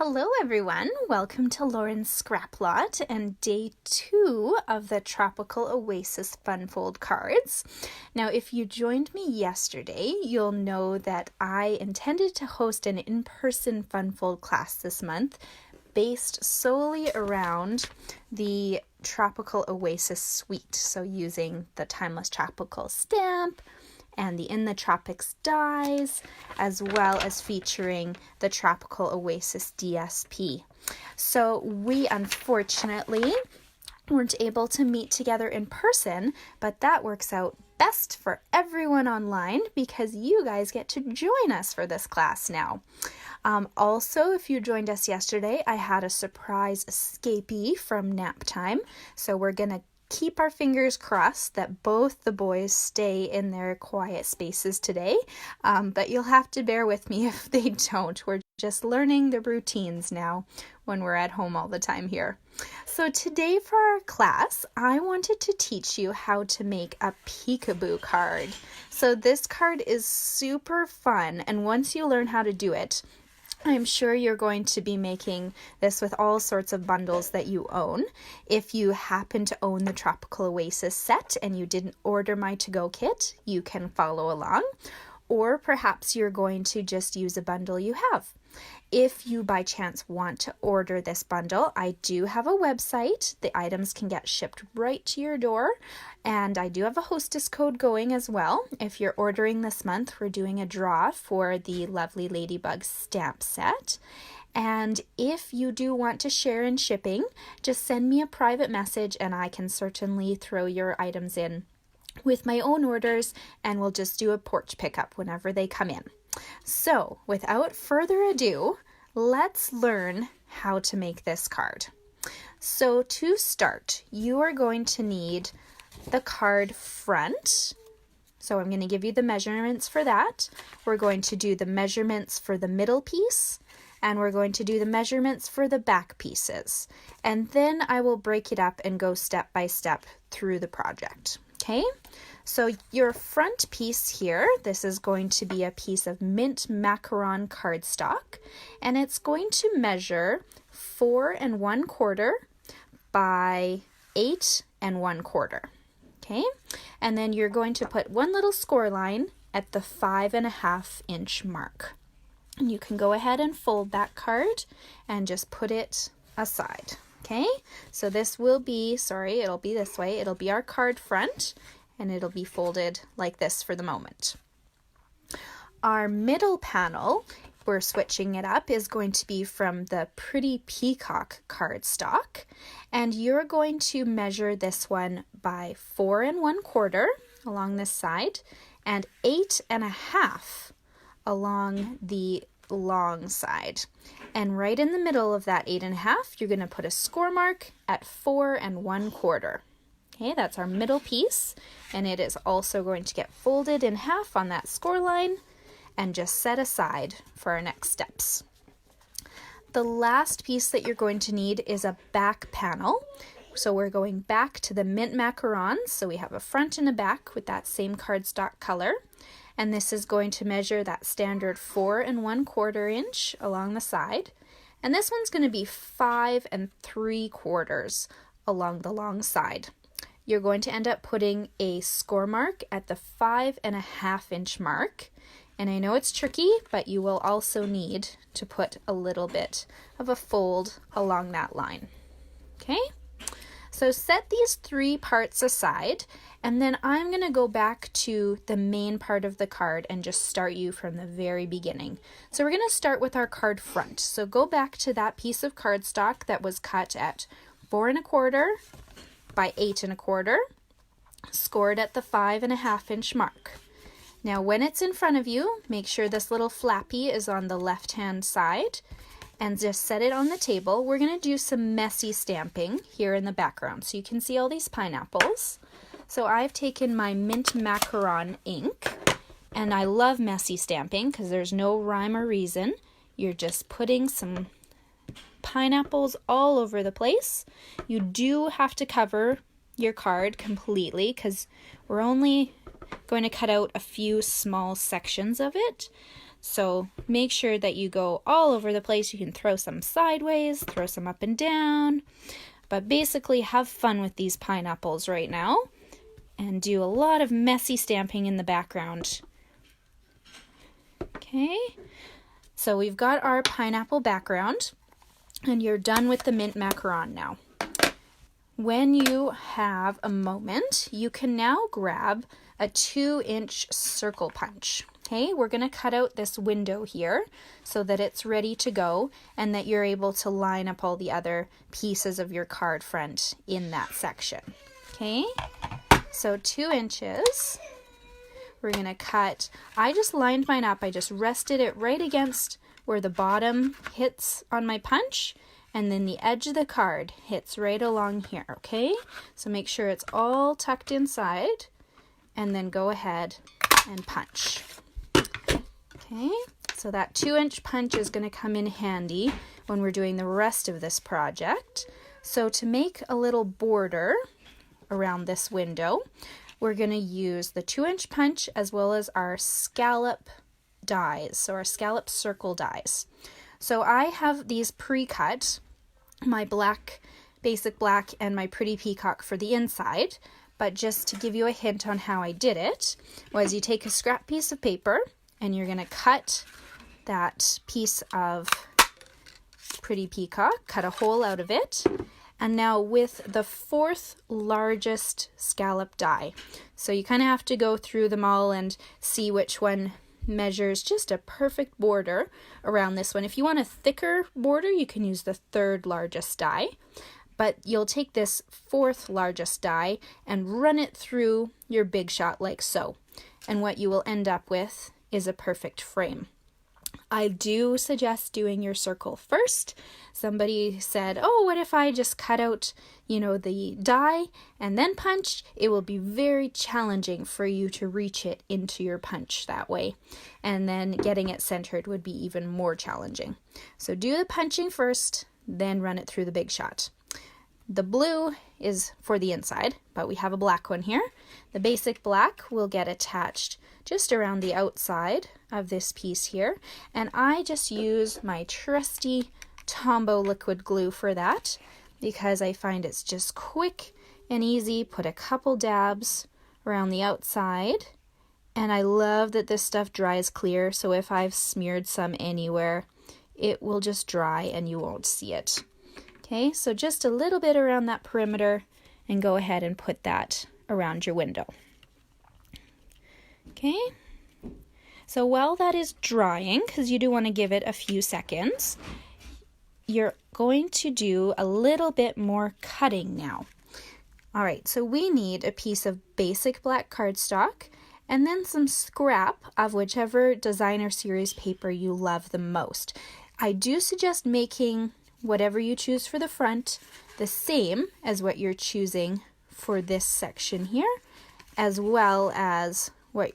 Hello everyone, welcome to Lauren's Scraplot and day 2 of the Tropical Oasis Funfold cards. Now if you joined me yesterday, you'll know that I intended to host an in-person Funfold class this month based solely around the Tropical Oasis suite. So using the Timeless Tropical stamp and the In the Tropics dies, as well as featuring the Tropical Oasis DSP. So we unfortunately weren't able to meet together in person, but that works out best for everyone online because you guys get to join us for this class now. Also, if you joined us yesterday, I had a surprise escapee from nap time, so we're gonna keep our fingers crossed that both the boys stay in their quiet spaces today, but you'll have to bear with me if they don't. We're just learning the routines now when we're at home all the time here. So today for our class, I wanted to teach you how to make a peekaboo card. So this card is super fun, and once you learn how to do it, I'm sure you're going to be making this with all sorts of bundles that you own. If you happen to own the Tropical Oasis set and you didn't order my to-go kit, you can follow along. Or perhaps you're going to just use a bundle you have. If you by chance want to order this bundle, I do have a website. The items can get shipped right to your door. And I do have a hostess code going as well. If you're ordering this month, we're doing a draw for the Lovely Ladybug stamp set. And if you do want to share in shipping, just send me a private message and I can certainly throw your items in with my own orders, and we'll just do a porch pickup whenever they come in. So without further ado, let's learn how to make this card. So to start, you are going to need the card front. So I'm going to give you the measurements for that. We're going to do the measurements for the middle piece, and we're going to do the measurements for the back pieces. And then I will break it up and go step by step through the project. Okay, so your front piece here, this is going to be a piece of mint macaron cardstock, and it's going to measure 4 1/4 by 8 1/4. Okay, and then you're going to put one little score line at the 5.5 inch mark. And you can go ahead and fold that card and just put it aside. Okay, so this will be, it'll be this way. It'll be our card front, and it'll be folded like this for the moment. Our middle panel, we're switching it up, is going to be from the Pretty Peacock cardstock, and you're going to measure this one by 4 1/4 along this side and 8 1/2 along the long side. And right in the middle of that 8 1/2, you're going to put a score mark at 4 1/4. Okay, that's our middle piece, and it is also going to get folded in half on that score line and just set aside for our next steps. The last piece that you're going to need is a back panel. So we're going back to the mint macarons. So we have a front and a back with that same cardstock color. And this is going to measure that standard 4 1/4 inch along the side. And this one's going to be 5 3/4 along the long side. You're going to end up putting a score mark at the 5 1/2 inch mark. And I know it's tricky, but you will also need to put a little bit of a fold along that line. Okay? So set these 3 parts aside, and then I'm going to go back to the main part of the card and just start you from the very beginning. So we're going to start with our card front. So go back to that piece of cardstock that was cut at 4 1/4 by 8 1/4, scored at the 5 1/2 inch mark. Now when it's in front of you, make sure this little flappy is on the left-hand side, and just set it on the table. We're going to do some messy stamping here in the background. So you can see all these pineapples. So I've taken my mint macaron ink, and I love messy stamping because there's no rhyme or reason. You're just putting some pineapples all over the place. You do have to cover your card completely because we're only going to cut out a few small sections of it. So make sure that you go all over the place. You can throw some sideways, throw some up and down, but basically have fun with these pineapples right now and do a lot of messy stamping in the background. Okay, so we've got our pineapple background and you're done with the mint macaron now. When you have a moment, you can now grab a 2-inch circle punch. Okay, we're going to cut out this window here so that it's ready to go and that you're able to line up all the other pieces of your card front in that section. Okay, so 2 inches. We're going to cut, I just lined mine up, I just rested it right against where the bottom hits on my punch, and then the edge of the card hits right along here, okay? So make sure it's all tucked inside, and then go ahead and punch. Okay, so that 2-inch punch is going to come in handy when we're doing the rest of this project. So to make a little border around this window, we're going to use the 2-inch punch as well as our scallop dies, so our scallop circle dies. So I have these pre-cut, my black, basic black, and my pretty peacock for the inside, but just to give you a hint on how I did it, was you take a scrap piece of paper and you're going to cut that piece of pretty peacock, cut a hole out of it, and now with the 4th largest scallop die. So you kind of have to go through them all and see which one measures just a perfect border around this one. If you want a thicker border, you can use the 3rd largest die, but you'll take this 4th largest die and run it through your big shot like so. And what you will end up with is a perfect frame. I do suggest doing your circle first. Somebody said, oh, what if I just cut out, the die and then punch? It will be very challenging for you to reach it into your punch that way. And then getting it centered would be even more challenging. So do the punching first, then run it through the big shot. The blue is for the inside, but we have a black one here. The basic black will get attached just around the outside of this piece here, and I just use my trusty Tombow liquid glue for that because I find it's just quick and easy. Put a couple dabs around the outside, and I love that this stuff dries clear, so if I've smeared some anywhere, it will just dry and you won't see it. Okay, so just a little bit around that perimeter, and go ahead and put that around your window. Okay, so while that is drying, because you do want to give it a few seconds, you're going to do a little bit more cutting now. All right, so we need a piece of basic black cardstock and then some scrap of whichever designer series paper you love the most. I do suggest making whatever you choose for the front the same as what you're choosing for this section here, as well as what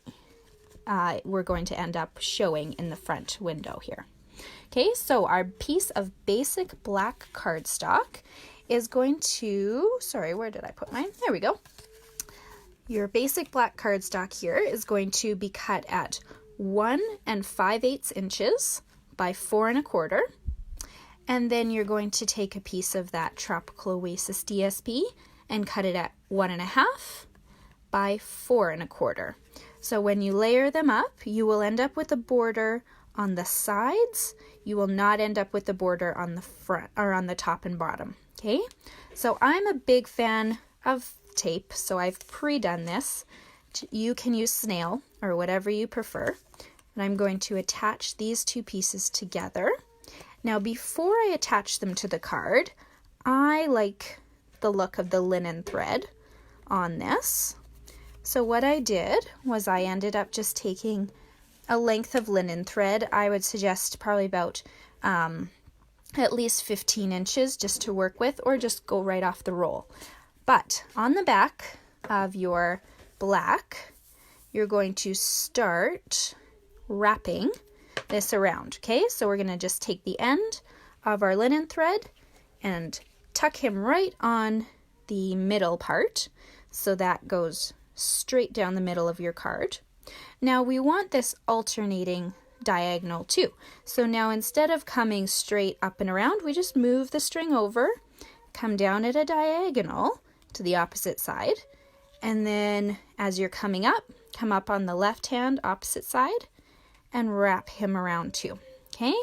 we're going to end up showing in the front window here. Okay, so our piece of basic black cardstock is going to, sorry, where did I put mine? There we go. Your basic black cardstock here is going to be cut at 1 5/8 inches by 4 1/4. And then you're going to take a piece of that Tropical Oasis DSP and cut it at 1 1/2 by 4 1/4. So when you layer them up, you will end up with a border on the sides. You will not end up with the border on the front or on the top and bottom. Okay, so I'm a big fan of tape, so I've pre-done this. You can use snail or whatever you prefer. And I'm going to attach these two pieces together. Now, before I attach them to the card, I like the look of the linen thread on this. So what I did was I ended up just taking a length of linen thread. I would suggest probably about at least 15 inches just to work with, or just go right off the roll. But on the back of your black, you're going to start wrapping this around. Okay, so we're going to just take the end of our linen thread and tuck him right on the middle part, so that goes straight down the middle of your card. Now we want this alternating diagonal too. So now instead of coming straight up and around, we just move the string over, come down at a diagonal to the opposite side, and then as you're coming up, come up on the left hand opposite side and wrap him around too. Okay,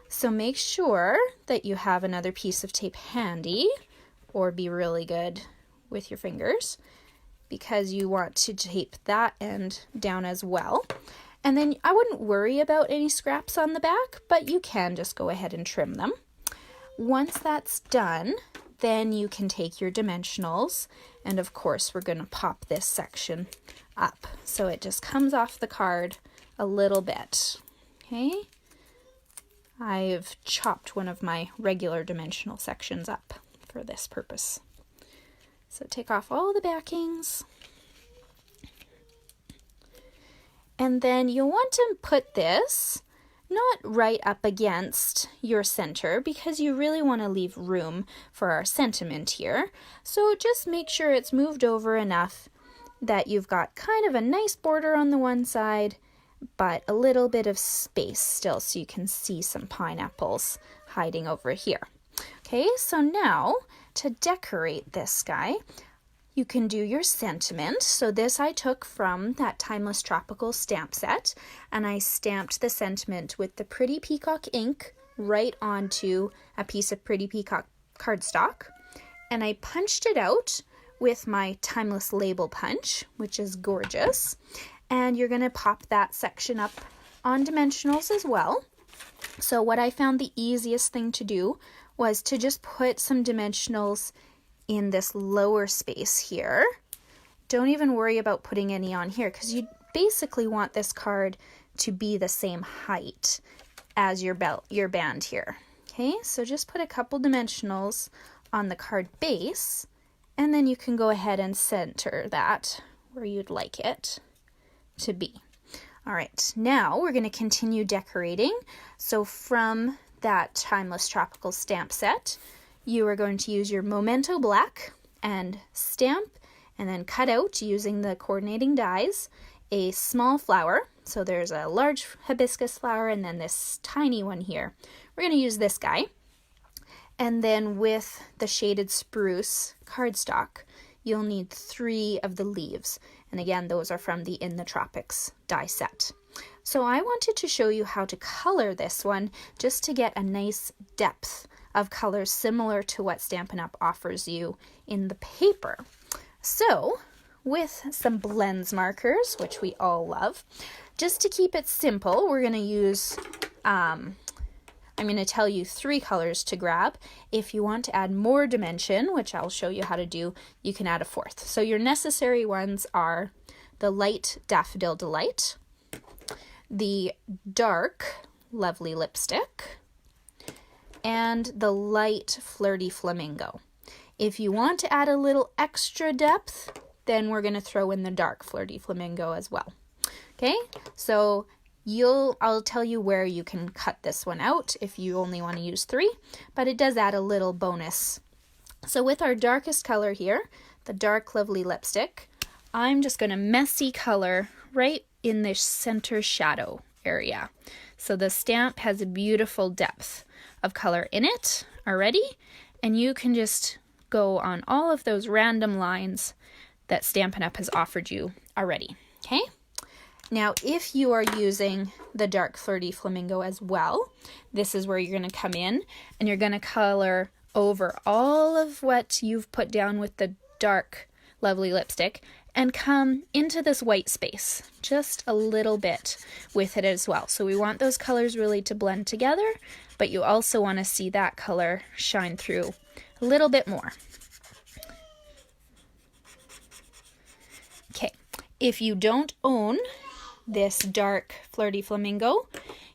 so make sure that you have another piece of tape handy, or be really good with your fingers, because you want to tape that end down as well. And then I wouldn't worry about any scraps on the back, but you can just go ahead and trim them. Once that's done, then you can take your dimensionals, and of course we're going to pop this section up so it just comes off the card a little bit. Okay, I've chopped one of my regular dimensional sections up for this purpose. So take off all the backings. And then you'll want to put this not right up against your center, because you really want to leave room for our sentiment here. So just make sure it's moved over enough that you've got kind of a nice border on the one side, but a little bit of space still so you can see some pineapples hiding over here. Okay, so now to decorate this guy, you can do your sentiment. So this I took from that Timeless Tropical stamp set, and I stamped the sentiment with the Pretty Peacock ink right onto a piece of Pretty Peacock cardstock, and I punched it out with my Timeless Label Punch, which is gorgeous. And you're going to pop that section up on dimensionals as well. So what I found the easiest thing to do was to just put some dimensionals in this lower space here. Don't even worry about putting any on here, because you basically want this card to be the same height as your band here. Okay, so just put a couple dimensionals on the card base, and then you can go ahead and center that where you'd like it to be. All right, now we're going to continue decorating. So from that Timeless Tropical stamp set, you are going to use your Memento Black and stamp, and then cut out using the coordinating dies a small flower. So there's a large hibiscus flower and then this tiny one here. We're going to use this guy. And then with the shaded spruce cardstock, you'll need 3 of the leaves. And again, those are from the In the Tropics die set. So I wanted to show you how to color this one, just to get a nice depth of colors similar to what Stampin' Up! Offers you in the paper. So with some blends markers, which we all love, just to keep it simple, we're going to use, I'm going to tell you 3 colors to grab. If you want to add more dimension, which I'll show you how to do, you can add a 4th. So your necessary ones are the light Daffodil Delight, the dark Lovely Lipstick, and the light Flirty Flamingo. If you want to add a little extra depth, then we're going to throw in the dark Flirty Flamingo as well. Okay, so I'll tell you where you can cut this one out if you only want to use 3, but it does add a little bonus. So with our darkest color here, the dark Lovely Lipstick, I'm just going to messy color right in the center shadow area. So the stamp has a beautiful depth of color in it already, and you can just go on all of those random lines that Stampin' Up! Has offered you already. Okay? Now, if you are using the dark Flirty Flamingo as well, this is where you're going to come in and you're going to color over all of what you've put down with the dark Lovely Lipstick and come into this white space just a little bit with it as well. So we want those colors really to blend together, but you also want to see that color shine through a little bit more. Okay, if you don't own this dark Flirty Flamingo,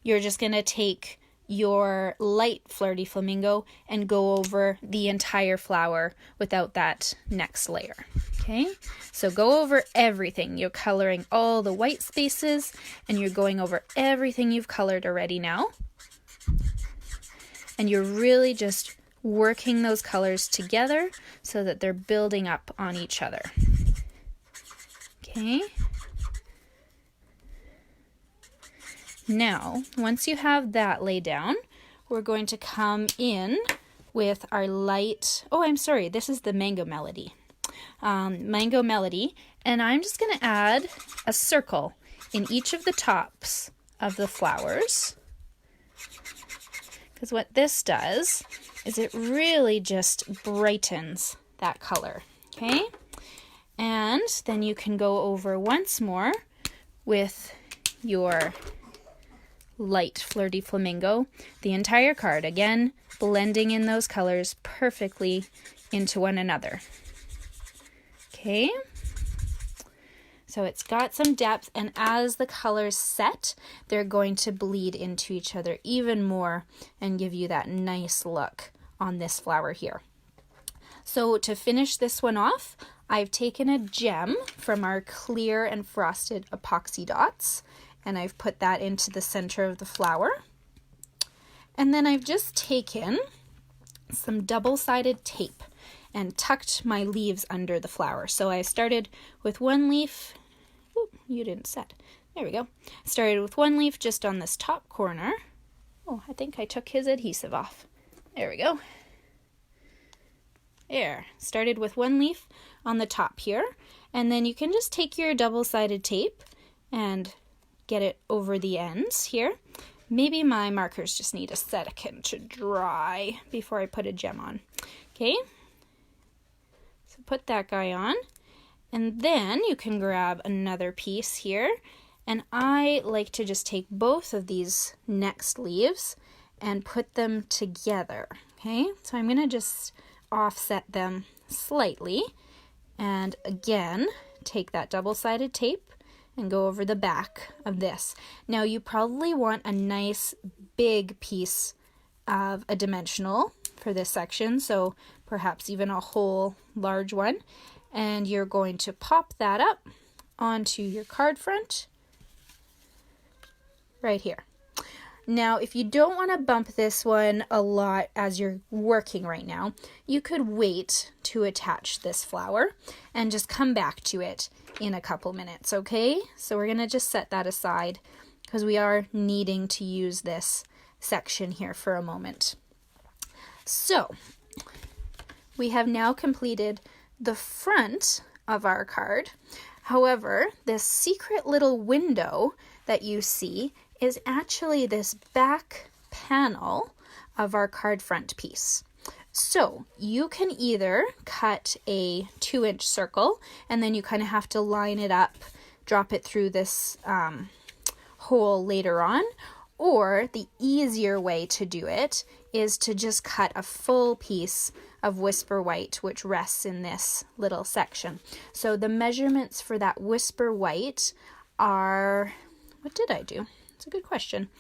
you're just going to take your light Flirty Flamingo and go over the entire flower without that next layer. Okay, so go over everything. You're coloring all the white spaces and you're going over everything you've colored already now. And you're really just working those colors together so that they're building up on each other. Okay. Now, once you have that laid down, we're going to come in with our light, oh, I'm sorry, this is the Mango Melody. Mango Melody, and I'm just going to add a circle in each of the tops of the flowers, because what this does is it really just brightens that color, okay? And then you can go over once more with your light Flirty Flamingo, the entire card, again, blending in those colors perfectly into one another. Okay, so it's got some depth, and as the colors set, they're going to bleed into each other even more and give you that nice look on this flower here. So to finish this one off, I've taken a gem from our clear and frosted epoxy dots, and I've put that into the center of the flower. And then I've just taken some double-sided tape and tucked my leaves under the flower. So I started with one leaf. Ooh, you didn't set. There we go. Started with one leaf just on this top corner. Oh, I think I took his adhesive off. There we go. There. Started with one leaf on the top here. And then you can just take your double-sided tape and get it over the ends here. Maybe my markers just need a second to dry before I put a gem on. Okay. So put that guy on, and then you can grab another piece here, and I like to just take both of these next leaves and put them together. Okay, so I'm going to just offset them slightly, and again take that double-sided tape and go over the back of this. Now you probably want a nice big piece of a dimensional for this section, so perhaps even a whole large one, and you're going to pop that up onto your card front right here. Now, if you don't want to bump this one a lot as you're working right now, you could wait to attach this flower and just come back to it in a couple minutes, okay? So we're going to just set that aside because we are needing to use this section here for a moment. So we have now completed the front of our card. However, this secret little window that you see is actually this back panel of our card front piece. So you can either cut a 2-inch circle, and then you kind of have to line it up, drop it through this hole later on, or the easier way to do it is to just cut a full piece of Whisper White, which rests in this little section. So the measurements for that Whisper White are, what did I do? It's a good question.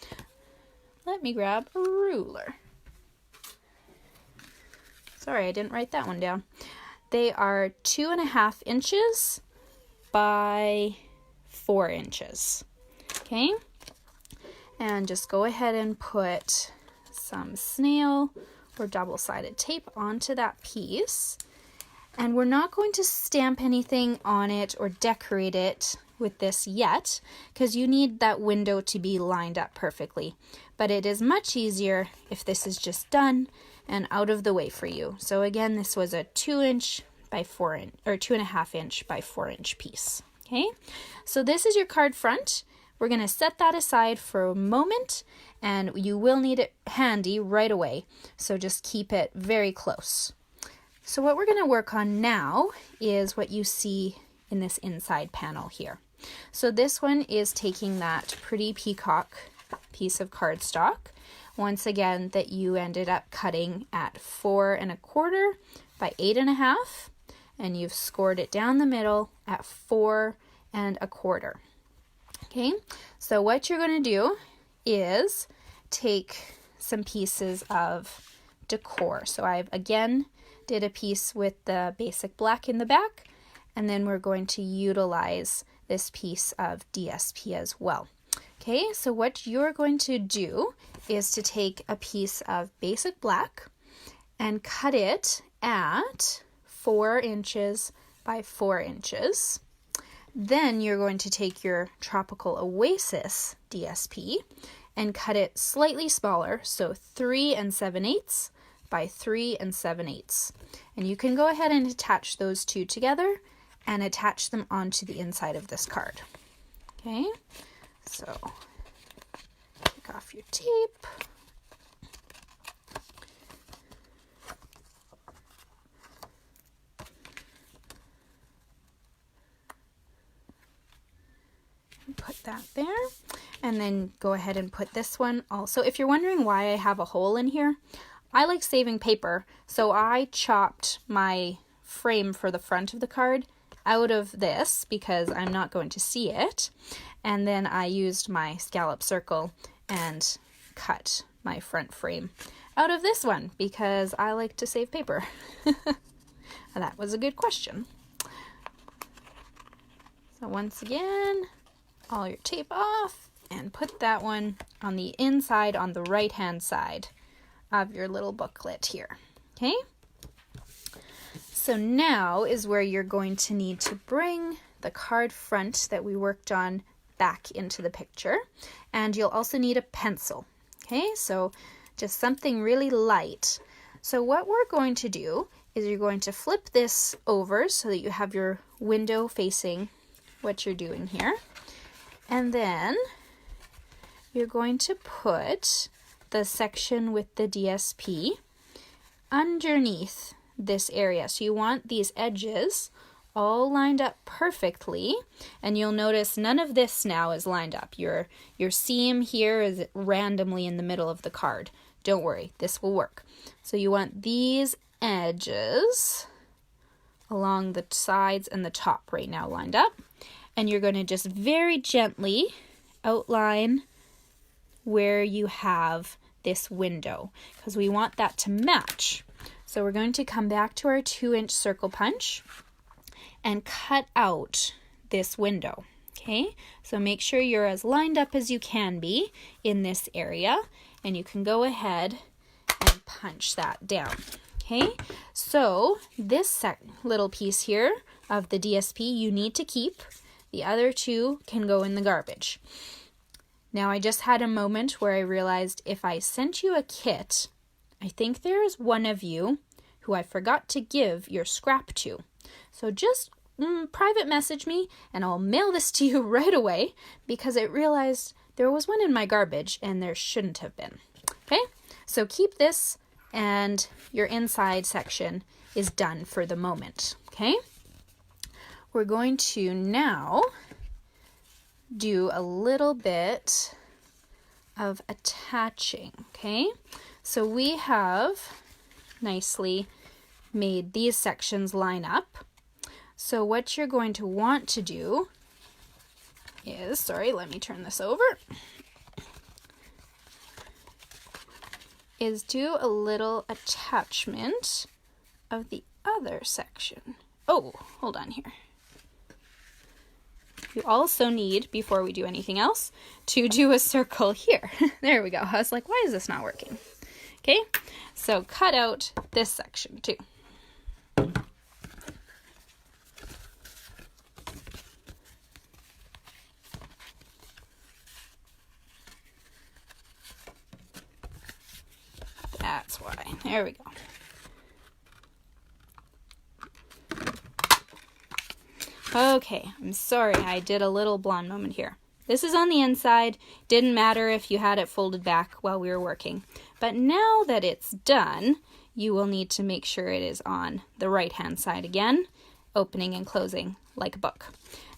Let me grab a ruler. Sorry, I didn't write that one down. They are 2.5 inches by 4 inches. Okay? And just go ahead and put some snail or double-sided tape onto that piece. And we're not going to stamp anything on it or decorate it with this yet, because you need that window to be lined up perfectly. But it is much easier if this is just done and out of the way for you. So again, this was a 2-inch by 4 inch, or 2.5 inch by 4 inch piece. Okay, so this is your card front. We're going to set that aside for a moment, and you will need it handy right away. So just keep it very close. So what we're going to work on now is what you see in this inside panel here. So this one is taking that pretty peacock piece of cardstock, once again, that you ended up cutting at 4 1/4 by 8 1/2, and you've scored it down the middle at 4 1/4. Okay, so what you're going to do is take some pieces of decor. So I've again did a piece with the basic black in the back, and then we're going to utilize this piece of DSP as well. Okay, so what you're going to do is to take a piece of basic black and cut it at 4 inches by 4 inches. Then you're going to take your Tropical Oasis DSP and cut it slightly smaller, so 3 7/8 by 3 7/8. And you can go ahead and attach those two together and attach them onto the inside of this card. Okay, so take off your tape. Put that there, and then go ahead and put this one also. If you're wondering why I have a hole in here, I like saving paper, so I chopped my frame for the front of the card out of this because I'm not going to see it, and then I used my scallop circle and cut my front frame out of this one because I like to save paper. That was a good question. So once again, all your tape off and put that one on the inside on the right hand side of your little booklet here. Okay, so now is where you're going to need to bring the card front that we worked on back into the picture, and you'll also need a pencil. Okay, so just something really light. So what we're going to do is you're going to flip this over so that you have your window facing what you're doing here. And then you're going to put the section with the DSP underneath this area. So you want these edges all lined up perfectly, and you'll notice none of this now is lined up. Your seam here is randomly in the middle of the card. Don't worry, this will work. So you want these edges along the sides and the top right now lined up. And you're going to just very gently outline where you have this window because we want that to match. So we're going to come back to our 2-inch circle punch and cut out this window. Okay, so make sure you're as lined up as you can be in this area, and you can go ahead and punch that down. Okay, so this little piece here of the DSP you need to keep. The other two can go in the garbage. Now, I just had a moment where I realized if I sent you a kit, I think there is one of you who I forgot to give your scrap to. So just private message me and I'll mail this to you right away because I realized there was one in my garbage and there shouldn't have been. Okay, so keep this and your inside section is done for the moment. Okay. We're going to now do a little bit of attaching, okay? So we have nicely made these sections line up. So what you're going to want to do is, sorry, let me turn this over, is do a little attachment of the other section. Oh, hold on here. You also need, before we do anything else, to do a circle here. There we go. I was like, why is this not working? Okay, so cut out this section too. That's why. There we go. Okay, I'm sorry, I did a little blonde moment here. This is on the inside. Didn't matter if you had it folded back while we were working. But now that it's done, you will need to make sure it is on the right-hand side again, opening and closing like a book.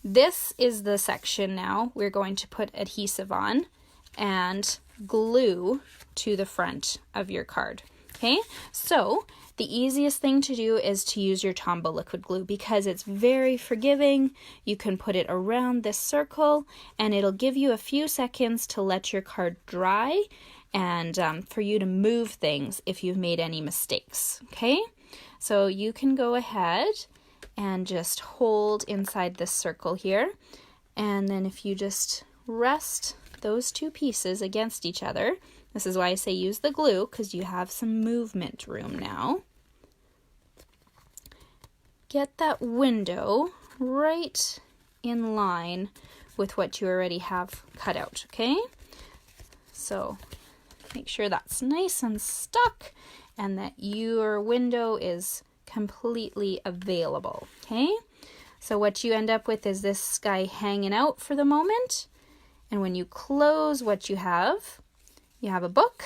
This is the section now we're going to put adhesive on and glue to the front of your card. Okay, so the easiest thing to do is to use your Tombow liquid glue because it's very forgiving. You can put it around this circle and it'll give you a few seconds to let your card dry and for you to move things if you've made any mistakes. Okay, so you can go ahead and just hold inside this circle here, and then if you just rest those two pieces against each other, this is why I say use the glue, because you have some movement room now. Get that window right in line with what you already have cut out, okay? So make sure that's nice and stuck and that your window is completely available, okay? So what you end up with is this guy hanging out for the moment. And when you close what you have a book,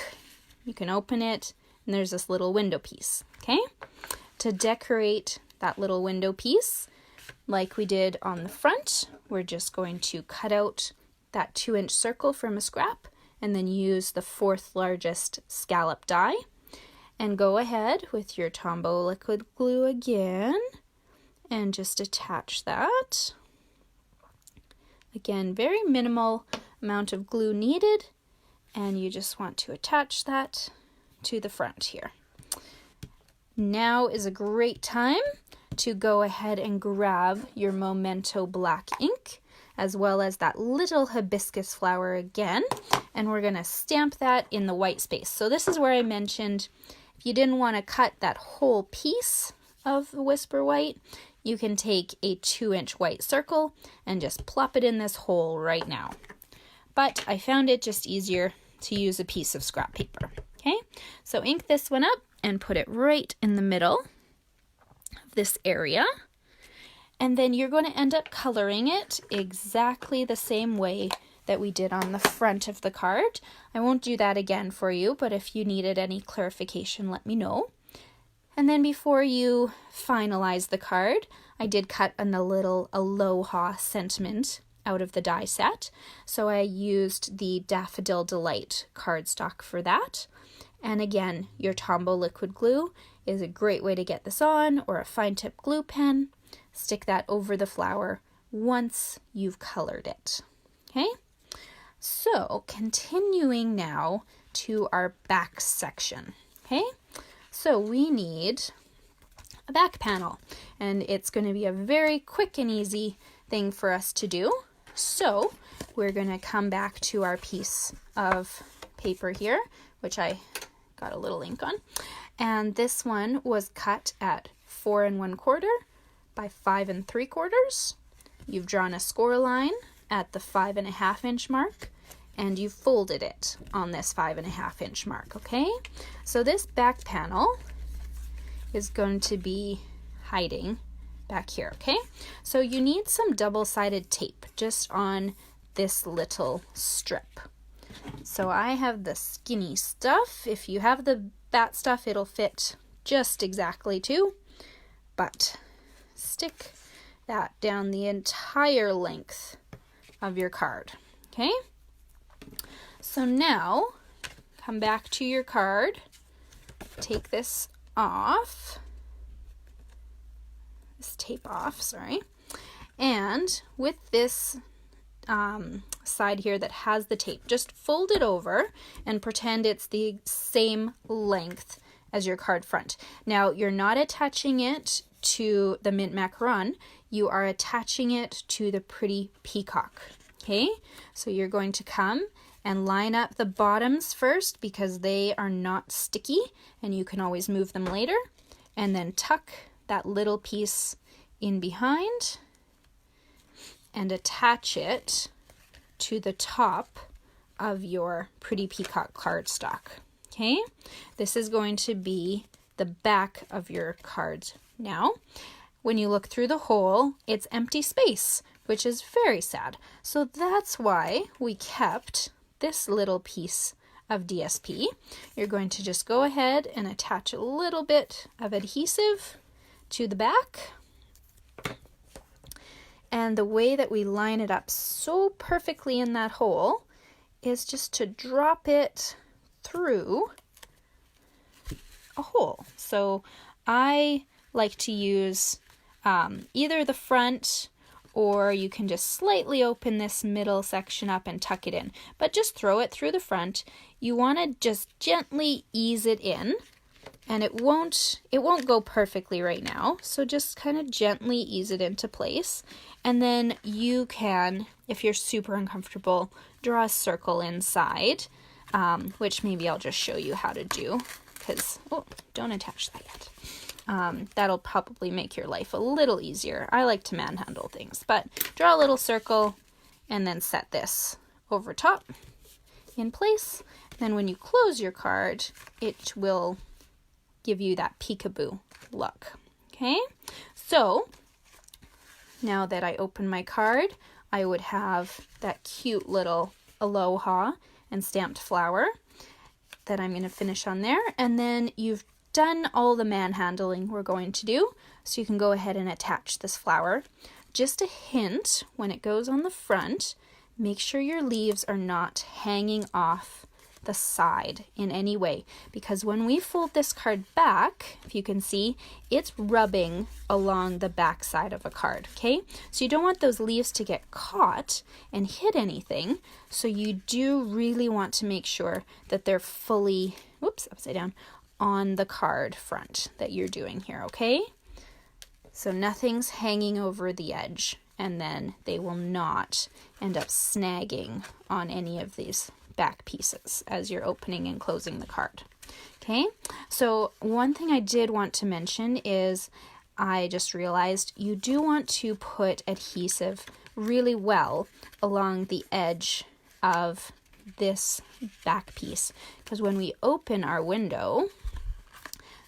you can open it, and there's this little window piece, okay? To decorate that little window piece, like we did on the front, we're just going to cut out that 2-inch circle from a scrap and then use the 4th largest scallop die. And go ahead with your Tombow liquid glue again and just attach that. Again, very minimal amount of glue needed, and you just want to attach that to the front here. Now is a great time to go ahead and grab your Memento black ink, as well as that little hibiscus flower again, and we're going to stamp that in the white space. So this is where I mentioned if you didn't want to cut that whole piece of the Whisper White, you can take a 2-inch white circle and just plop it in this hole right now. But I found it just easier to use a piece of scrap paper. Okay, so ink this one up and put it right in the middle of this area. And then you're going to end up coloring it exactly the same way that we did on the front of the card. I won't do that again for you, but if you needed any clarification, let me know. And then before you finalize the card, I did cut a little Aloha sentiment out of the die set. So I used the Daffodil Delight cardstock for that. And again, your Tombow liquid glue is a great way to get this on, or a fine tip glue pen. Stick that over the flower once you've colored it. Okay? So continuing now to our back section. Okay? So we need a back panel, and it's going to be a very quick and easy thing for us to do. So we're going to come back to our piece of paper here, which I got a little ink on. And this one was cut at 4 1/4 by 5 3/4. You've drawn a score line at the 5 1/2 inch mark, and you folded it on this 5 1/2 inch mark, okay? So this back panel is going to be hiding back here, okay? So you need some double-sided tape just on this little strip. So I have the skinny stuff. If you have the bat stuff, it'll fit just exactly too, but stick that down the entire length of your card, okay? So now, come back to your card, take this off, this tape off, sorry, and with this side here that has the tape, just fold it over and pretend it's the same length as your card front. Now, you're not attaching it to the mint macaron, you are attaching it to the pretty peacock, okay? So you're going to come and line up the bottoms first because they are not sticky and you can always move them later, and then tuck that little piece in behind and attach it to the top of your pretty peacock cardstock, okay? This is going to be the back of your card. Now, when you look through the hole, it's empty space, which is very sad. So that's why we kept this little piece of DSP. You're going to just go ahead and attach a little bit of adhesive to the back. And the way that we line it up so perfectly in that hole is just to drop it through a hole. So I like to use either the front, or you can just slightly open this middle section up and tuck it in. But just throw it through the front. You want to just gently ease it in, and it won't go perfectly right now. So just kind of gently ease it into place. And then you can, if you're super uncomfortable, draw a circle inside, which maybe I'll just show you how to do, because, oh, don't attach that yet. That'll probably make your life a little easier. I like to manhandle things, but draw a little circle and then set this over top in place. Then when you close your card, it will give you that peekaboo look. Okay, so now that I open my card, I would have that cute little aloha and stamped flower that I'm going to finish on there. And then you've done all the manhandling we're going to do, so you can go ahead and attach this flower. Just a hint, when it goes on the front, make sure your leaves are not hanging off the side in any way, because when we fold this card back, if you can see, it's rubbing along the back side of a card. Okay, so you don't want those leaves to get caught and hit anything, so you do really want to make sure that they're fully, whoops, upside down, on the card front that you're doing here. Okay, so nothing's hanging over the edge, and then they will not end up snagging on any of these back pieces as you're opening and closing the card. Okay, so one thing I did want to mention is I just realized you do want to put adhesive really well along the edge of this back piece, because when we open our window,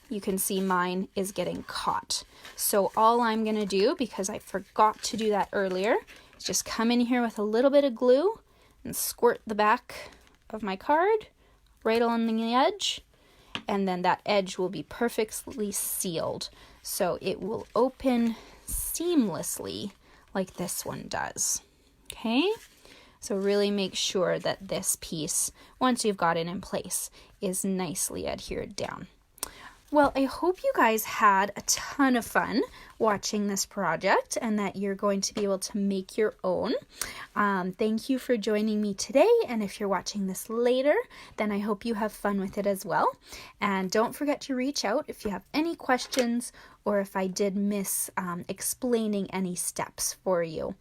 you can see mine is getting caught. So all I'm going to do, because I forgot to do that earlier, is just come in here with a little bit of glue and squirt the back of my card right along the edge, and then that edge will be perfectly sealed, so it will open seamlessly like this one does. Okay, so really make sure that this piece, once you've got it in place, is nicely adhered down. Well, I hope you guys had a ton of fun watching this project and that you're going to be able to make your own. Thank you for joining me today, and if you're watching this later, then I hope you have fun with it as well. And don't forget to reach out if you have any questions or if I did miss explaining any steps for you.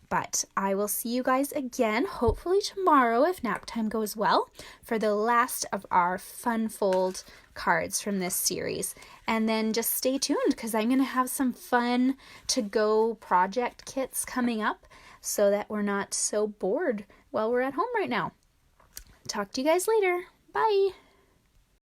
But I will see you guys again, hopefully tomorrow if nap time goes well, for the last of our fun fold cards from this series. And then just stay tuned, because I'm going to have some fun to-go project kits coming up so that we're not so bored while we're at home right now. Talk to you guys later. Bye!